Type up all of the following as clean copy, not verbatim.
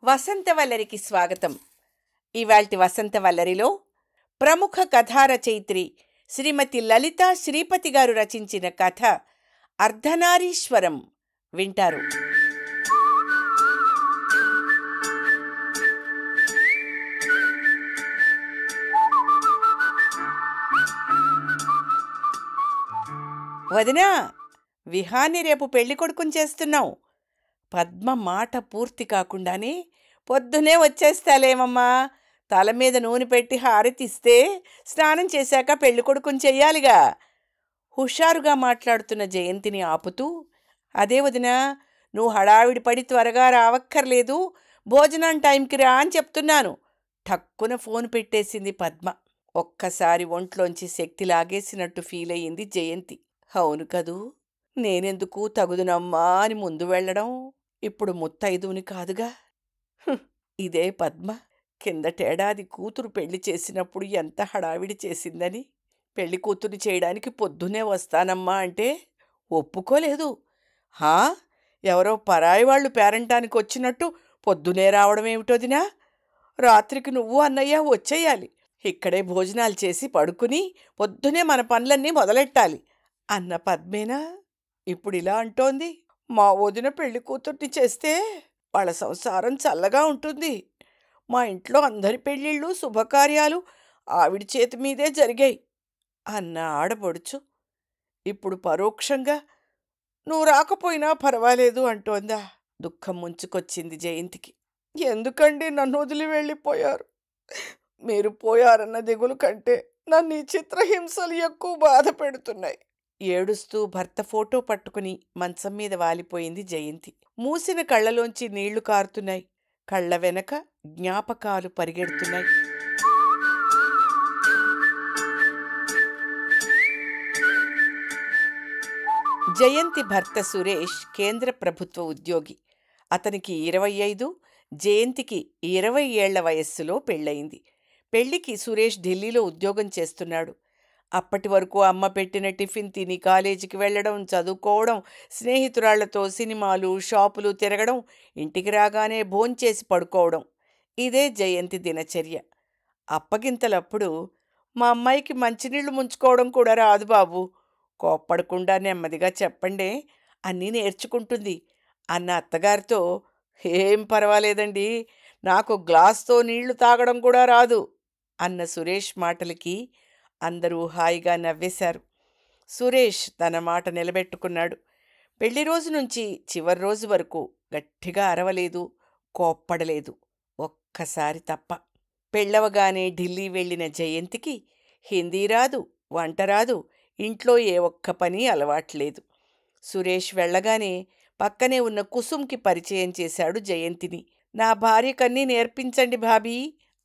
వసంతవల్లరికి స్వాగతం. ఇవాల్టి వసంతవల్లరిలో ప్రముఖ కథా రచయిత్రి శ్రీమతి లలితా శ్రీపతి గారు రచించిన కథ అర్ధనారీశ్వరం వింటారు. వదినా, విహాన్ని రేపు పెళ్లి కొడుకుని చేస్తున్నాం. పద్మ మాట పూర్తి కాకుండానే పొద్దునే వచ్చేస్తాలేమమ్మా, తల మీద నూనె పెట్టి హారతిస్తే స్నానం చేశాక పెళ్లి కొడుకుని చెయ్యాలిగా. హుషారుగా మాట్లాడుతున్న జయంతిని ఆపుతూ, అదే వదినా, నువ్వు హడావిడి పడి త్వరగా రావక్కర్లేదు, భోజనం టైంకి రా అని చెప్తున్నాను. ఠక్కున ఫోన్ పెట్టేసింది పద్మ. ఒక్కసారి ఒంట్లోంచి శక్తి లాగేసినట్టు ఫీల్ అయ్యింది జయంతి. అవును కదూ, నేనెందుకు తగుదునమ్మా అని ముందు వెళ్ళడం, ఇప్పుడు ముత్తైదువుని కాదుగా. ఇదే పద్మ కిందటేడాది కూతురు పెళ్లి చేసినప్పుడు ఎంత హడావిడి చేసిందని. పెళ్లి కూతురు చేయడానికి పొద్దునే వస్తానమ్మా అంటే ఒప్పుకోలేదు. హా, ఎవరో పరాయి వాళ్ళు పేరంటానికి వచ్చినట్టు పొద్దునే రావడం ఏమిటోదినా? రాత్రికి నువ్వు అన్నయ్య వచ్చేయాలి, ఇక్కడే భోజనాలు చేసి పడుకుని పొద్దునే మన పనులన్నీ మొదలెట్టాలి అన్న పద్మేనా ఇప్పుడిలా అంటోంది. మా వదిన పెళ్లి కూతుర్ని చేస్తే వాళ్ళ సంసారం చల్లగా ఉంటుంది. మా ఇంట్లో అందరి పెళ్ళిళ్ళు శుభకార్యాలు ఆవిడ చేతి మీదే జరిగాయి అన్న ఆడపడుచు ఇప్పుడు పరోక్షంగా నువ్వు రాకపోయినా పర్వాలేదు అంటోందా. దుఃఖం ముంచుకొచ్చింది జయంతికి. ఎందుకండి నన్ను వదిలి వెళ్ళిపోయారు? మీరు పోయారన్న దిగులు కంటే నన్ను ఈ చిత్రహింసలు ఎక్కువ బాధ పెడుతున్నాయి. ఏడుస్తూ భర్త ఫోటో పట్టుకుని మంచం మీద వాలిపోయింది జయంతి. మూసిన కళ్ళలోంచి నీళ్లు కారుతున్నాయి. కళ్ళ వెనక జ్ఞాపకాలు పరిగెడుతున్నాయి. జయంతి భర్త సురేష్ కేంద్ర ప్రభుత్వ ఉద్యోగి. అతనికి 25, జయంతికి 20 ఏళ్ల వయస్సులో పెళ్ళయింది. పెళ్లికి సురేష్ ఢిల్లీలో ఉద్యోగం చేస్తున్నాడు. అప్పటి వరకు అమ్మ పెట్టిన టిఫిన్ తిని కాలేజీకి వెళ్ళడం, చదువుకోవడం, స్నేహితురాళ్లతో సినిమాలు, షాపులు తిరగడం, ఇంటికి రాగానే భోంచేసి పడుకోవడం, ఇదే జయంతి దినచర్య. అప్పగింతలప్పుడు, మా అమ్మాయికి మంచినీళ్లు ముంచుకోవడం కూడా రాదు బాబు, కోప్పడకుండా నెమ్మదిగా చెప్పండే, అన్నీ నేర్చుకుంటుంది అన్న అత్తగారితో, ఏం పర్వాలేదండి, నాకు గ్లాస్తో నీళ్లు తాగడం కూడా రాదు అన్న సురేష్ మాటలకి అందరూ హాయిగా నవ్వేశారు. సురేష్ తన మాట నిలబెట్టుకున్నాడు. పెళ్లి రోజు నుంచి చివరి రోజు వరకు గట్టిగా అరవలేదు, కోప్పడలేదు, ఒక్కసారి తప్ప. పెళ్ళవగానే ఢిల్లీ వెళ్ళిన జయంతికి హిందీ రాదు, వంట రాదు, ఇంట్లో ఏ ఒక్క పని అలవాట్లేదు. సురేష్ వెళ్ళగానే పక్కనే ఉన్న కుసుమ్కి పరిచయం చేశాడు జయంతిని. నా భార్యకన్నీ నేర్పించండి భాబీ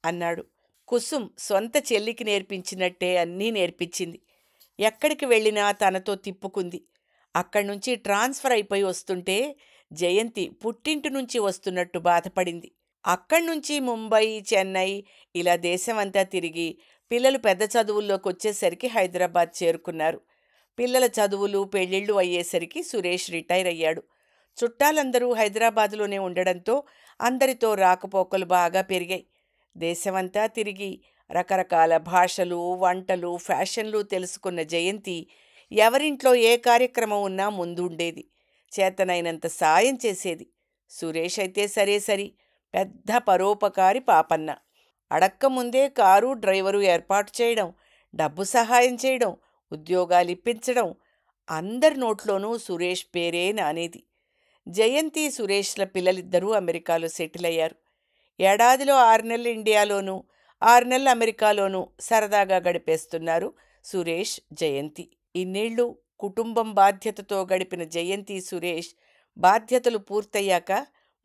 అన్నాడు. కుసుమ్ సొంత చెల్లికి నేర్పించినట్టే అన్నీ నేర్పించింది. ఎక్కడికి వెళ్ళినా తనతో తిప్పుకుంది. అక్కడ్నుంచి ట్రాన్స్ఫర్ అయిపోయి వస్తుంటే జయంతి పుట్టింటి నుంచి వస్తున్నట్టు బాధపడింది. అక్కడ్నుంచి ముంబై, చెన్నై ఇలా దేశమంతా తిరిగి పిల్లలు పెద్ద చదువుల్లోకి వచ్చేసరికి హైదరాబాద్ చేరుకున్నారు. పిల్లల చదువులు, పెళ్ళిళ్ళు అయ్యేసరికి సురేష్ రిటైర్ అయ్యాడు. చుట్టాలందరూ హైదరాబాదులోనే ఉండడంతో అందరితో రాకపోకలు బాగా పెరిగాయి. దేశమంతా తిరిగి రకరకాల భాషలు, వంటలు, ఫ్యాషన్లు తెలుసుకున్న జయంతి ఎవరింట్లో ఏ కార్యక్రమం ఉన్నా ముందుండేది. చేతనైనంత సాయం చేసేది. సురేష్ అయితే సరే సరి, పెద్ద పరోపకారి పాపన్న. అడక్కముందే కారు, డ్రైవరు ఏర్పాటు చేయడం, డబ్బు సహాయం చేయడం, ఉద్యోగాలిప్పించడం, అందరి నోట్లోనూ సురేష్ పేరే నానేది. జయంతి, సురేష్ల పిల్లలిద్దరూ అమెరికాలో సెటిల్ అయ్యారు. ఏడాదిలో 6 నెలలు ఇండియాలోనూ, 6 నెలలు అమెరికాలోనూ సరదాగా గడిపేస్తున్నారు సురేష్, జయంతి. ఇన్నేళ్లు కుటుంబం బాధ్యతతో గడిపిన జయంతి, సురేష్ బాధ్యతలు పూర్తయ్యాక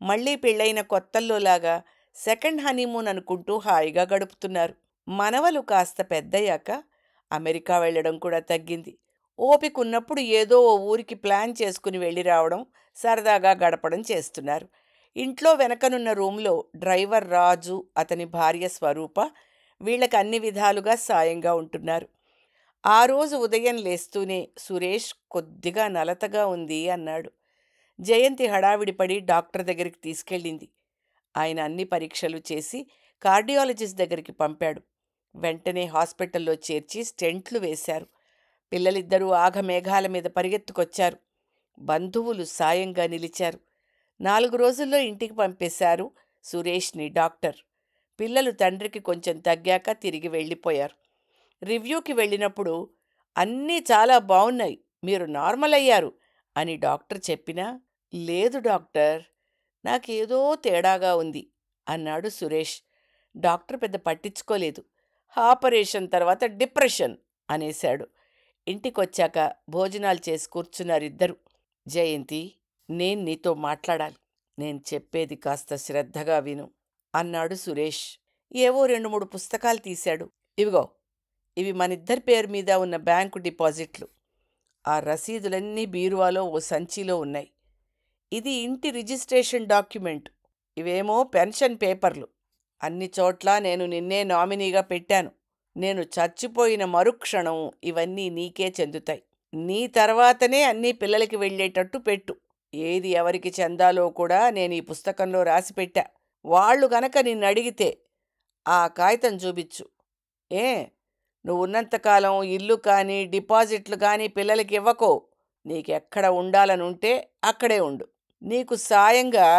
మళ్లీ పెళ్ళైన కొత్తల్లోలాగా సెకండ్ హనీమూన్ అనుకుంటూ హాయిగా గడుపుతున్నారు. మనవలు కాస్త పెద్దయ్యాక అమెరికా వెళ్ళడం కూడా తగ్గింది. ఓపికున్నప్పుడు ఏదో ఓ ఊరికి ప్లాన్ చేసుకుని వెళ్ళి రావడం, సరదాగా గడపడం చేస్తున్నారు. ఇంట్లో వెనకనున్న రూంలో డ్రైవర్ రాజు, అతని భార్య స్వరూప వీళ్ళకి అన్ని విధాలుగా సాయంగా ఉంటున్నారు. ఆ రోజు ఉదయం లేస్తూనే సురేష్ కొద్దిగా నలతగా ఉంది అన్నాడు. జయంతి హడావిడిపడి డాక్టర్ దగ్గరికి తీసుకెళ్ళింది. ఆయన అన్ని పరీక్షలు చేసి కార్డియాలజిస్ట్ దగ్గరికి పంపాడు. వెంటనే హాస్పిటల్లో చేర్చి స్టెంట్లు వేశారు. పిల్లలిద్దరూ ఆఘమేఘాల మీద పరిగెత్తుకొచ్చారు. బంధువులు సాయంగా నిలిచారు. 4 రోజుల్లో ఇంటికి పంపేశారు సురేష్ని డాక్టర్. పిల్లలు తండ్రికి కొంచెం తగ్గాక తిరిగి వెళ్ళిపోయారు. రివ్యూకి వెళ్ళినప్పుడు అన్నీ చాలా బావున్నాయి, మీరు నార్మల్ అయ్యారు అని డాక్టర్ చెప్పినా, లేదు డాక్టర్, నాకేదో తేడాగా ఉంది అన్నాడు సురేష్. డాక్టర్ పెద్ద పట్టించుకోలేదు. ఆపరేషన్ తర్వాత డిప్రెషన్ అనేశాడు. ఇంటికొచ్చాక భోజనాలు చేసి కూర్చున్నారిద్దరు. జయంతి, నేను నీతో మాట్లాడాలి. నేను చెప్పేది కాస్త శ్రద్ధగా విను అన్నాడు సురేష్. ఏవో 2-3 పుస్తకాలు తీశాడు. ఇవిగో, ఇవి మనిద్దరి పేరు మీద ఉన్న బ్యాంకు డిపాజిట్లు. ఆ రసీదులన్నీ బీరువాలో ఓ సంచిలో ఉన్నాయి. ఇది ఇంటి రిజిస్ట్రేషన్ డాక్యుమెంట్. ఇవేమో పెన్షన్ పేపర్లు. అన్ని చోట్ల నేను నిన్నే నామినీగా పెట్టాను. నేను చచ్చిపోయిన మరుక్షణం ఇవన్నీ నీకే చెందుతాయి. నీ తర్వాతనే అన్నీ పిల్లలకి వెళ్ళేటట్టు పెట్టు. ఏది ఎవరికి చెందాలో కూడా నేను ఈ పుస్తకంలో రాసిపెట్టా. వాళ్ళు గనక నిన్నడిగితే ఆ కాగితం చూపించు. ఏ, నువ్వున్నంతకాలం ఇల్లు కానీ డిపాజిట్లు కానీ పిల్లలకి ఇవ్వకో. నీకెక్కడ ఉండాలనుంటే అక్కడే ఉండు. నీకు సాయంగా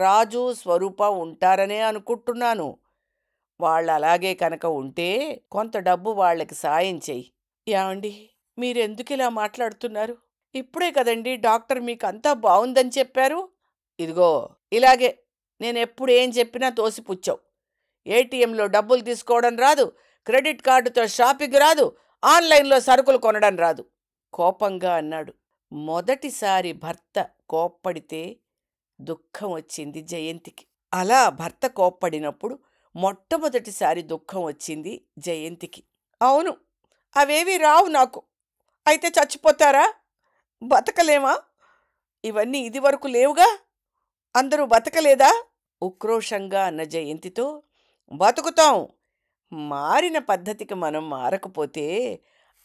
రాజు, స్వరూప ఉంటారనే అనుకుంటున్నాను. వాళ్ళలాగే కనుక ఉంటే కొంత డబ్బు వాళ్ళకి సాయం చెయ్యి. ఏమండి, మీరెందుకిలా మాట్లాడుతున్నారు? ఇప్పుడే కదండి డాక్టర్ మీకంతా బావుందని చెప్పారు. ఇదిగో, ఇలాగే నేనెప్పుడు ఏం చెప్పినా తోసిపుచ్చావు. ఏటీఎంలో డబ్బులు తీసుకోవడం రాదు, క్రెడిట్ కార్డుతో షాపింగ్ రాదు, ఆన్లైన్లో సరుకులు కొనడం రాదు కోపంగా అన్నాడు. మొదటిసారి భర్త కోప్పడితే దుఃఖం వచ్చింది జయంతికి. అలా భర్త కోప్పడినప్పుడు మొట్టమొదటిసారి దుఃఖం వచ్చింది జయంతికి. అవును, అవేవీ రావు నాకు. అయితే చచ్చిపోతారా? బతకలేమా? ఇవన్నీ ఇదివరకు లేవుగా. అందరూ బతకలేదా? ఉక్రోషంగా అన్న జయంతితో, బతుకుతాం. మారిన పద్ధతికి మనం మారకపోతే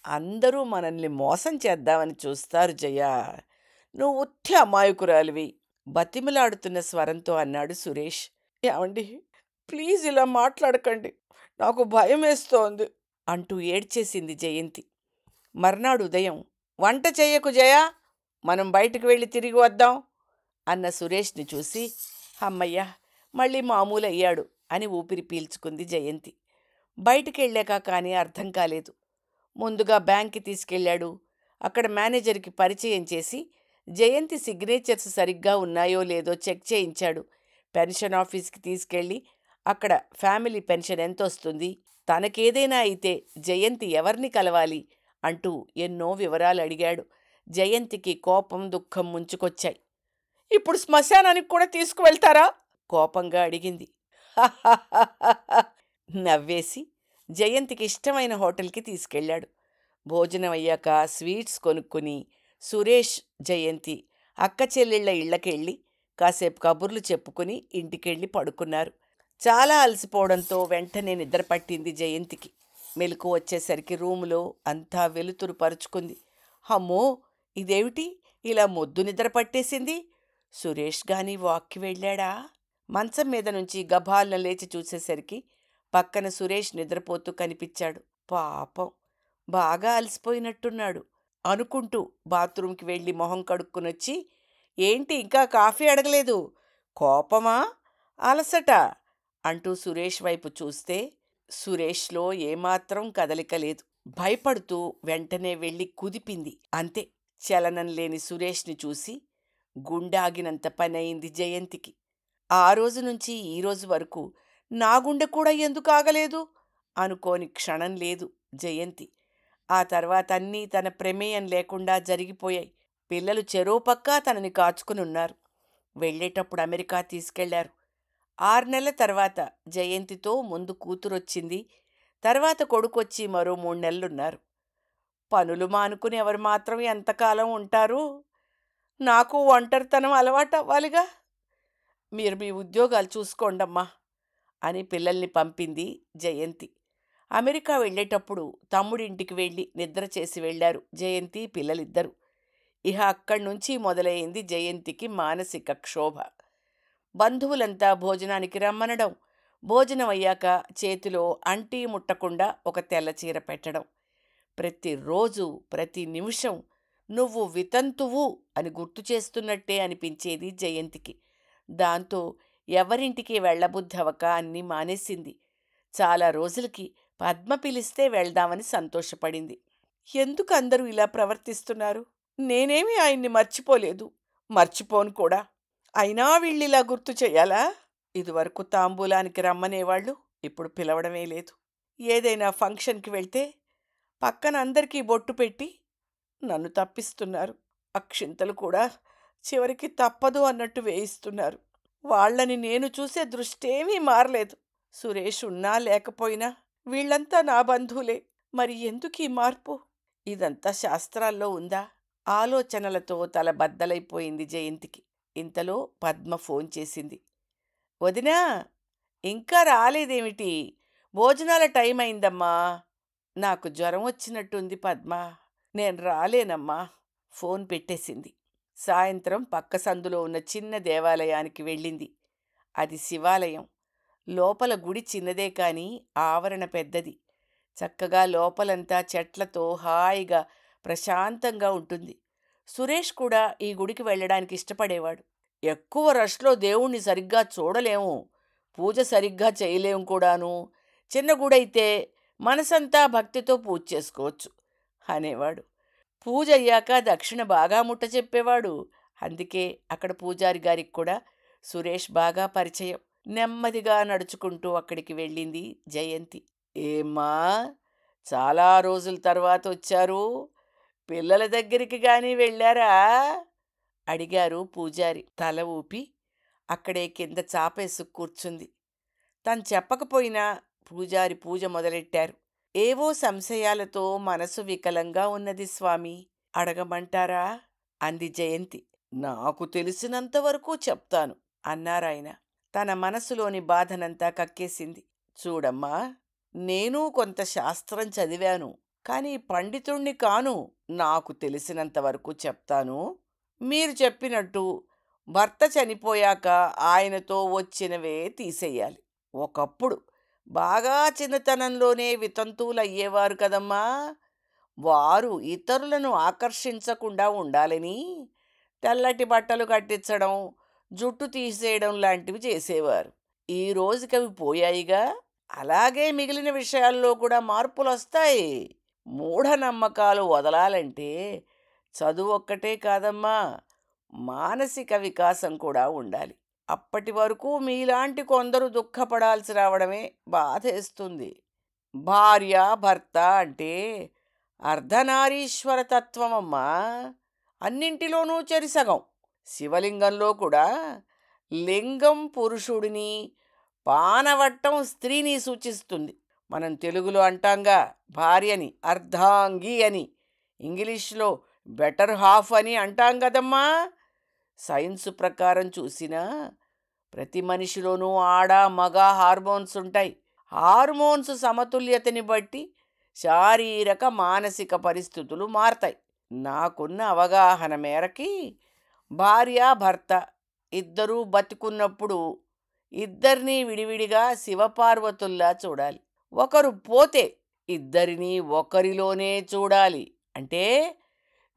అందరూ మనల్ని మోసం చేద్దామని చూస్తారు జయ. నువ్వు ఉత్తి అమాయకురాలివి బతిమిలాడుతున్న స్వరంతో అన్నాడు సురేష్. ఏమండి, ప్లీజ్ ఇలా మాట్లాడకండి, నాకు భయం వేస్తోంది అంటూ ఏడ్చేసింది జయంతి. మర్నాడు ఉదయం, వంట చెయ్యకు జయ, మనం బయటికి వెళ్ళి తిరిగి వద్దాం అన్న సురేష్ని చూసి, అమ్మయ్యా మళ్ళీ మామూలు అయ్యాడు అని ఊపిరి పీల్చుకుంది జయంతి. బయటికెళ్ళాక కానీ అర్థం కాలేదు. ముందుగా బ్యాంక్కి తీసుకెళ్ళాడు. అక్కడ మేనేజర్కి పరిచయం చేసి జయంతి సిగ్నేచర్స్ సరిగ్గా ఉన్నాయో లేదో చెక్ చేయించాడు. పెన్షన్ ఆఫీస్కి తీసుకెళ్ళి అక్కడ ఫ్యామిలీ పెన్షన్ ఎంతొస్తుంది, తనకేదైనా అయితే జయంతి ఎవరిని కలవాలి అంటూ ఎన్నో వివరాలు అడిగాడు. జయంతికి కోపం, దుఃఖం ముంచుకొచ్చాయి. ఇప్పుడు శ్మశానానికి కూడా తీసుకువెళ్తారా? కోపంగా అడిగింది. నవ్వేసి జయంతికి ఇష్టమైన హోటల్కి తీసుకెళ్ళాడు. భోజనం అయ్యాక స్వీట్స్ కొనుక్కుని సురేష్, జయంతి అక్క చెల్లెళ్ళ ఇళ్ళకెళ్ళి కాసేపు కబుర్లు చెప్పుకుని ఇంటికెళ్ళి పడుకున్నారు. చాలా అలసిపోవడంతో వెంటనే నిద్ర పట్టింది జయంతికి. మెలకు వచ్చేసరికి రూములో అంతా వెలుతురు పరుచుకుంది. అమ్మో, ఇదేమిటి ఇలా మొద్దు నిద్ర పట్టేసింది? సురేష్ గాని వాక్కి వెళ్ళాడా? మంచం మీద నుంచి గభాలను లేచి చూసేసరికి పక్కన సురేష్ నిద్రపోతూ కనిపించాడు. పాపం, బాగా అలసిపోయినట్టున్నాడు అనుకుంటూ బాత్రూంకి వెళ్ళి మొహం కడుక్కునొచ్చి, ఏంటి ఇంకా కాఫీ అడగలేదు? కోపమా, అలసట అంటూ సురేష్ వైపు చూస్తే సురేష్లో ఏమాత్రం కదలిక లేదు. భయపడుతూ వెంటనే వెళ్ళి కుదిపింది. అంతే, చలనం లేని సురేష్ని చూసి గుండాగినంత పని అయింది జయంతికి. ఆ రోజు నుంచి ఈ రోజు వరకు నా గుండె కూడా ఎందుకు ఆగలేదు అనుకోని క్షణం లేదు జయంతి. ఆ తర్వాత అన్నీ తన ప్రమేయం లేకుండా జరిగిపోయాయి. పిల్లలు చెరోపక్కా తనని కాచుకుని ఉన్నారు. వెళ్ళేటప్పుడు అమెరికా తీసుకెళ్లారు. 6 నెలల తర్వాత జయంతితో ముందు కూతురొచ్చింది. తర్వాత కొడుకొచ్చి మరో 3 నెలలున్నారు. పనులు మానుకుని ఎవరు మాత్రం ఎంతకాలం ఉంటారు? నాకు ఒంటరితనం అలవాటవ్వాలిగా. మీరు మీ ఉద్యోగాలు చూసుకోండమ్మా అని పిల్లల్ని పంపింది జయంతి. అమెరికా వెళ్ళేటప్పుడు తమ్ముడింటికి వెళ్ళి నిద్ర చేసి వెళ్లారు జయంతి, పిల్లలిద్దరూ. ఇహ అక్కడ్నుంచి మొదలైంది జయంతికి మానసిక క్షోభ. బంధువులంతా భోజనానికి రమ్మనడం, భోజనం అయ్యాక చేతిలో అంటీ ముట్టకుండా ఒక తెల్ల చీర పెట్టడం. ప్రతిరోజు ప్రతి నిమిషం నువ్వు వితంతువు అని గుర్తు చేస్తున్నట్టే అనిపించేది జయంతికి. దాంతో ఎవరింటికి వెళ్ళబుద్ధవక అన్నీ మానేసింది. చాలా రోజులకి పద్మ పిలిస్తే వెళ్దామని సంతోషపడింది. ఎందుకు అందరూ ఇలా ప్రవర్తిస్తున్నారు? నేనేమీ ఆయన్ని మర్చిపోలేదు, మర్చిపోను కూడా. అయినా వీళ్ళిలా గుర్తు చెయ్యాలా? ఇదివరకు తాంబూలానికి రమ్మనేవాళ్ళు, ఇప్పుడు పిలవడమే లేదు. ఏదైనా ఫంక్షన్కి వెళ్తే పక్కన అందరికీ బొట్టు పెట్టి నన్ను తప్పిస్తున్నారు. అక్షింతలు కూడా చివరికి తప్పదు అన్నట్టు వేయిస్తున్నారు. వాళ్ళని నేను చూసే దృష్టేమీ మారలేదు. సురేష్ ఉన్నా లేకపోయినా వీళ్ళంతా నా బంధువులే. మరి ఎందుకీ మార్పు? ఇదంతా శాస్త్రాల్లో ఉందా? ఆలోచనలతో తల బద్దలైపోయింది జయంతికి. ఇంతలో పద్మ ఫోన్ చేసింది. వదినా, ఇంకా రాలేదేమిటి? భోజనాల టైం అయిందమ్మా. నాకు జ్వరం వచ్చినట్టుంది పద్మ, నేను రాలేనమ్మా. ఫోన్ పెట్టేసింది. సాయంత్రం పక్క సందులో ఉన్న చిన్న దేవాలయానికి వెళ్ళింది. అది శివాలయం. లోపల గుడి చిన్నదే కానీ ఆవరణ పెద్దది. చక్కగా లోపలంతా చెట్లతో హాయిగా ప్రశాంతంగా ఉంటుంది. సురేష్ కూడా ఈ గుడికి వెళ్ళడానికి ఇష్టపడేవాడు. ఎక్కువ రష్లో దేవుణ్ణి సరిగ్గా చూడలేము, పూజ సరిగ్గా చేయలేము కూడాను. చిన్న గుడైతే మనసంతా భక్తితో పూజ చేసుకోవచ్చు అనేవాడు. పూజ అయ్యాక దక్షిణ బాగా ముట్ట చెప్పేవాడు. అందుకే అక్కడ పూజారి గారికి కూడా సురేష్ బాగా పరిచయం. నెమ్మదిగా నడుచుకుంటూ అక్కడికి వెళ్ళింది జయంతి. ఏమ్మా, చాలా రోజుల తర్వాత వచ్చారు, పిల్లల దగ్గరికి కానీ వెళ్ళారా? అడిగారు పూజారి. తల ఊపి అక్కడే కింద చాపేసు కూర్చుంది. తను చెప్పకపోయినా పూజారి పూజ మొదలెట్టారు. ఏవో సంశయాలతో మనసు వికలంగా ఉన్నది స్వామి, అడగమంటారా? అంది జయంతి. నాకు తెలిసినంతవరకు చెప్తాను అన్నారాయన. తన మనసులోని బాధనంతా కక్కేసింది. చూడమ్మా, నేను కొంత శాస్త్రం చదివాను, కానీ పండితుణ్ణి కాను. నాకు తెలిసినంతవరకు చెప్తాను. మీరు చెప్పినట్టు భర్త చనిపోయాక ఆయనతో వచ్చినవే తీసేయాలి. ఒకప్పుడు బాగా చిన్నతనంలోనే వితంతువులయ్యేవారు కదమ్మా. వారు ఇతరులను ఆకర్షించకుండా ఉండాలని తెల్లటి బట్టలు కట్టించడం, జుట్టు తీసేయడం లాంటివి చేసేవారు. ఈ రోజుకవి పోయాయిగా. అలాగే మిగిలిన విషయాల్లో కూడా మార్పులొస్తాయి. మూఢనమ్మకాలు వదలాలంటే చదువు ఒక్కటే కాదమ్మా, మానసిక వికాసం కూడా ఉండాలి. అప్పటి వరకు మీలాంటి కొందరు దుఃఖపడాల్సి రావడమే బాధేస్తుంది. భార్య భర్త అంటే అర్ధనారీశ్వర తత్వమమ్మా. అన్నింటిలోనూ చెరిసగం. శివలింగంలో కూడా లింగం పురుషుడిని, పానవట్టం స్త్రీని సూచిస్తుంది. మనం తెలుగులో అంటాంగా భార్యని అర్ధాంగి అని, ఇంగ్లీష్లో బెటర్ హాఫ్ అని అంటాం కదమ్మా. సైన్సు ప్రకారం చూసినా ప్రతి మనిషిలోనూ ఆడ మగ హార్మోన్స్ ఉంటాయి. హార్మోన్స్ సమతుల్యతని బట్టి శారీరక మానసిక పరిస్థితులు మారతాయి. నాకున్న అవగాహన మేరకి భార్య భర్త ఇద్దరూ బతికున్నప్పుడు ఇద్దరినీ విడివిడిగా శివపార్వతుల్లా చూడాలి. ఒకరు పోతే ఇద్దరినీ ఒకరిలోనే చూడాలి. అంటే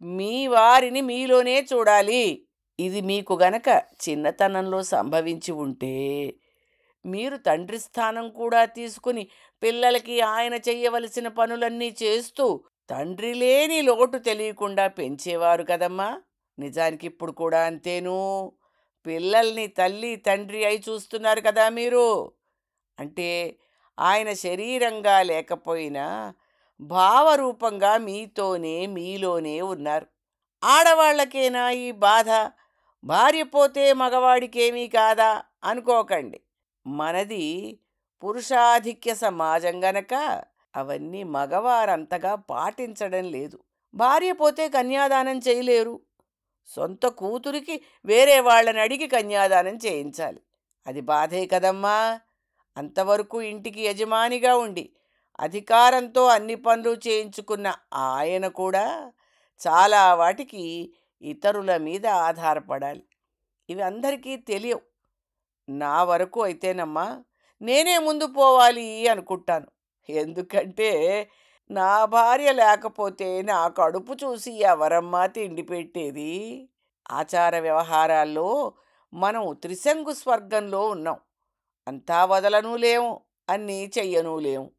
మీ వారిని మీలోనే చూడాలి. ఇది మీకు గనక చిన్నతనంలో సంభవించి ఉంటే మీరు తండ్రి స్థానం కూడా తీసుకుని పిల్లలకి ఆయన చెయ్యవలసిన పనులన్నీ చేస్తూ తండ్రి లేని లోటు తెలియకుండా పెంచేవారు కదమ్మా. నిజానికి ఇప్పుడు కూడా అంతేను. పిల్లల్ని తల్లి తండ్రి అయి చూస్తున్నారు కదా మీరు. అంటే ఆయన శరీరంగా లేకపోయినా భావరూపంగా మీతోనే మీలోనే ఉన్నారు. ఆడవాళ్లకేనా ఈ బాధ? భార్య పోతే మగవాడికేమీ కాదా అనుకోకండి. మనది పురుషాధిక్య సమాజం గనక అవన్నీ మగవారంతగా పాటించడం లేదు. భార్య పోతే కన్యాదానం చేయలేరు. సొంత కూతురికి వేరే వాళ్ళని అడిగి కన్యాదానం చేయించాలి. అది బాధే కదమ్మా. అంతవరకు ఇంటికి యజమానిగా ఉండి అధికారంతో అన్ని పనులు చేయించుకున్న ఆయన కూడా చాలా వాటికి ఇతరుల మీద ఆధారపడాలి. ఇవి అందరికీ తెలియవు. నా వరకు అయితేనమ్మా నేనే ముందు పోవాలి అనుకుంటాను. ఎందుకంటే నా భార్య లేకపోతే నా కడుపు చూసి ఎవరమ్మా తిండి పెట్టేది? ఆచార వ్యవహారాల్లో మనం త్రిశంగు స్వర్గంలో ఉన్నాం. అంతా వదలనూ లేము, అన్నీ చెయ్యనూ లేము.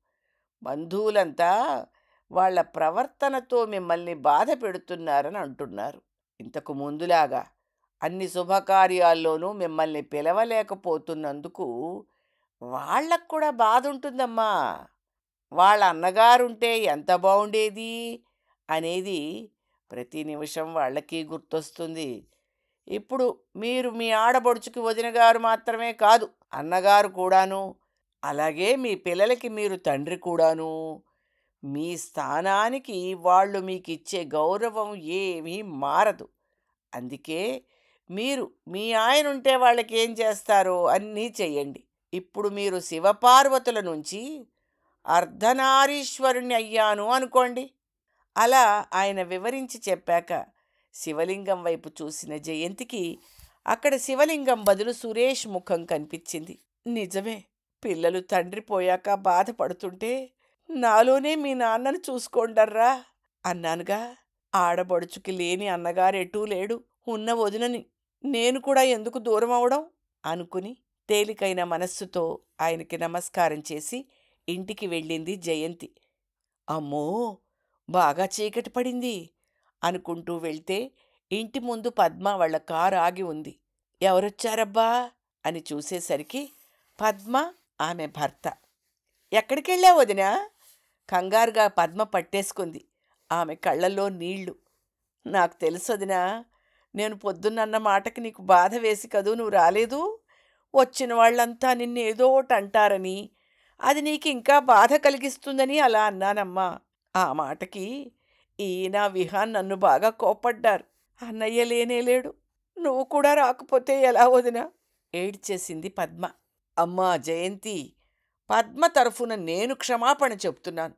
బంధువులంతా వాళ్ళ ప్రవర్తనతో మిమ్మల్ని బాధ పెడుతున్నారని అంటున్నారు. ఇంతకు ముందులాగా అన్ని శుభకార్యాల్లోనూ మిమ్మల్ని పిలవలేకపోతున్నందుకు వాళ్ళకు కూడా బాధ ఉంటుందమ్మా. వాళ్ళ అన్నగారుంటే ఎంత బాగుండేది అనేది ప్రతి నిమిషం వాళ్ళకి గుర్తొస్తుంది. ఇప్పుడు మీరు మీ ఆడబడుచుకి వదిన గారు మాత్రమే కాదు, అన్నగారు కూడాను. అలాగే మీ పిల్లలకి మీరు తండ్రి కూడాను. మీ స్థానానికి వాళ్ళు మీకిచ్చే గౌరవం ఏమీ మారదు. అందుకే మీరు మీ ఆయనుంటే వాళ్ళకేం చేస్తారో అన్నీ చెయ్యండి. ఇప్పుడు మీరు శివపార్వతుల నుంచి అర్ధనారీశ్వరుణ్ణి అయ్యాను అనుకోండి. అలా ఆయన వివరించి చెప్పాక శివలింగం వైపు చూసిన జయంతికి అక్కడ శివలింగం బదులు సురేష్ ముఖం కనిపించింది. నిజమే, పిల్లలు తండ్రి పోయాక బాధపడుతుంటే నాలోనే మీ నాన్నను చూసుకోండర్రా అన్నానుగా. ఆడబడుచుకి లేని అన్నగారెటూ లేడు, ఉన్న వదినని నేను కూడా ఎందుకు దూరం అవడం అనుకుని తేలికైన మనస్సుతో ఆయనకి నమస్కారం చేసి ఇంటికి వెళ్ళింది జయంతి. అమ్మో, బాగా చీకటి పడింది అనుకుంటూ వెళ్తే ఇంటి ముందు పద్మ వాళ్ళ కారు ఆగి ఉంది. ఎవరొచ్చారబ్బా అని చూసేసరికి పద్మ, ఆమె భర్త. ఎక్కడికెళ్ళా వదినా? కంగారుగా పద్మ పట్టేసుకుంది. ఆమె కళ్ళల్లో నీళ్లు. నాకు తెలుసు వదినా, నేను పొద్దున్నన్న మాటకి నీకు బాధ వేసి కదూ నువ్వు రాలేదు. వచ్చిన వాళ్ళంతా నిన్నేదో ఒకటి అంటారని, అది నీకు ఇంకా బాధ కలిగిస్తుందని అలా అన్నానమ్మా. ఆ మాటకి ఈయన విహాన్ నన్ను బాగా కోపడ్డారు. అన్నయ్య లేనేలేడు, నువ్వు కూడా రాకపోతే ఎలా వదినా ఏడ్చేసింది పద్మ. అమ్మా జయంతి, పద్మ తరఫున నేను క్షమాపణ చెప్తున్నాను.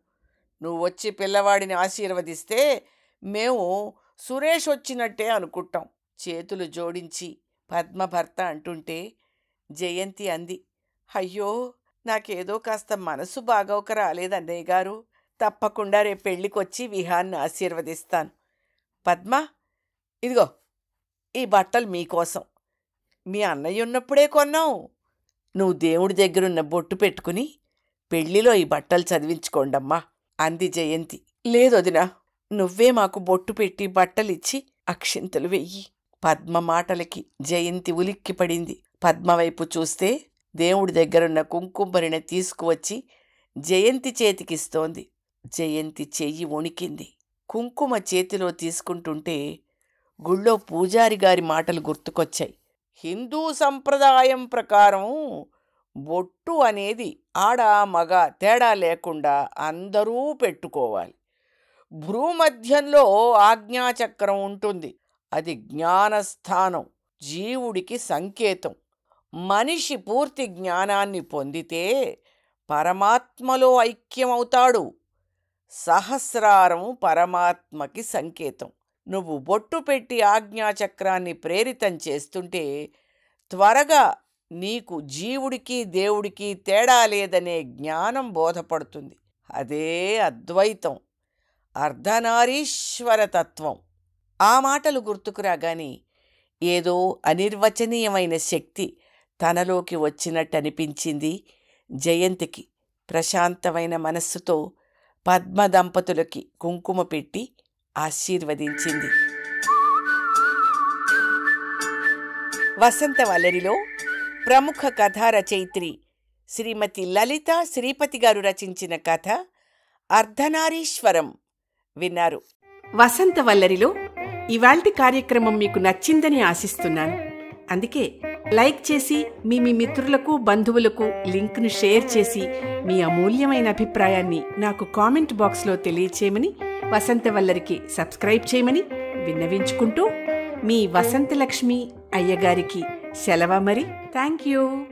నువ్వొచ్చి పిల్లవాడిని ఆశీర్వదిస్తే మేము సురేష్ వచ్చినట్టే అనుకుంటాం. చేతులు జోడించి పద్మ భర్త అంటుంటే జయంతి అంది, అయ్యో, నాకేదో కాస్త మనసు బాగోక రాలేదన్నయ్య గారు. తప్పకుండా రేపు పెళ్ళికొచ్చి విహాన్ని ఆశీర్వదిస్తాను. పద్మ, ఇదిగో ఈ బట్టలు మీకోసం. మీ అన్నయ్య ఉన్నప్పుడే కొన్నావు. నువ్వు దేవుడి దగ్గరున్న బొట్టు పెట్టుకుని పెళ్లిలో ఈ బట్టలు చదివించుకోండమ్మా అంది జయంతి. లేదొదినా, నువ్వే మాకు బొట్టు పెట్టి బట్టలిచ్చి అక్షింతలు వెయ్యి. పద్మ మాటలకి జయంతి ఉలిక్కిపడింది. పద్మవైపు చూస్తే దేవుడి దగ్గరున్న కుంకుమరిని తీసుకువచ్చి జయంతి చేతికిస్తోంది. జయంతి చెయ్యి వణికింది. కుంకుమ చేతిలో తీసుకుంటుంటే గుళ్ళో పూజారి గారి మాటలు గుర్తుకొచ్చాయి. హిందూ సంప్రదాయం ప్రకారం బొట్టు అనేది ఆడ మగ తేడా లేకుండా అందరూ పెట్టుకోవాలి. భ్రూమధ్యంలో ఆజ్ఞాచక్రం ఉంటుంది. అది జ్ఞానస్థానం, జీవుడికి సంకేతం. మనిషి పూర్తి జ్ఞానాన్ని పొందితే పరమాత్మలో ఐక్యమవుతాడు. సహస్రారం పరమాత్మకి సంకేతం. నువ్వు బొట్టు పెట్టి ఆజ్ఞాచక్రాన్ని ప్రేరితం చేస్తుంటే త్వరగా నీకు జీవుడికి దేవుడికి తేడా లేదనే జ్ఞానం బోధపడుతుంది. అదే అద్వైతం, అర్ధనారీశ్వరతత్వం. ఆ మాటలు గుర్తుకురాగాని ఏదో అనిర్వచనీయమైన శక్తి తనలోకి వచ్చినట్టు అనిపించింది జయంతికి. ప్రశాంతమైన మనస్సుతో పద్మ దంపతులకి కుంకుమ పెట్టి ఆశీర్వదించింది. వసంత వల్లరిలో ప్రముఖ కథా రచయిత్రి శ్రీమతి లలిత శ్రీపతి గారు రచించిన కథ అర్ధనారీశ్వరం విన్నారు. వసంత వల్లరిలో ఇవాల్టి కార్యక్రమం మీకు నచ్చిందని ఆశిస్తున్నాను. అందుకే లైక్ చేసి మీ మిత్రులకు బంధువులకు లింక్ను షేర్ చేసి మీ అమూల్యమైన అభిప్రాయాన్ని నాకు కామెంట్ బాక్స్లో తెలియచేయమని, వసంత వల్లరికి సబ్స్క్రైబ్ చేయమని విన్నవించుకుంటూ మీ వసంతలక్ష్మి అయ్యగారికి సెలవు మరి. Thank you.